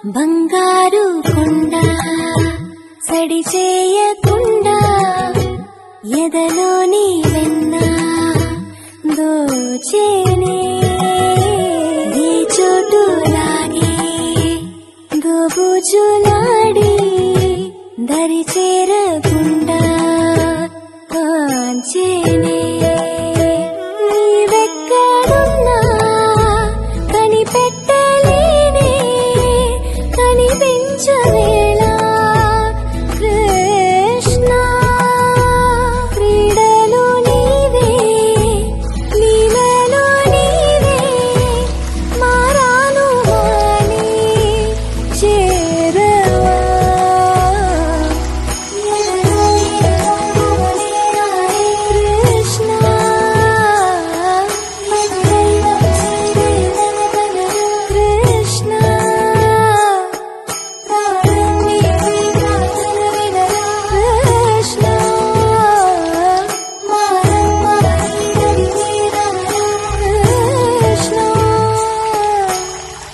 బంగారు కొండ సడి చేయకుండా ఎదలోని వెన్న దోచేనే నీ చోటు లాగే గోబుజులాడి దరి చేరకుండా కాంచేనే నీవెక్కడున్నా కనిపెట్టలేనే కనిపించవేళ కృష్ణ క్రీడలు నీవే లీలలో నీవే మారాను వాణి చేరవా కృష్ణ కృష్ణ కృష్ణ కృష్ణ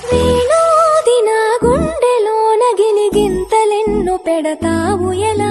వేణోది నా గుండెలోన గిలిగింతలెన్ను పెడతావు ఎలా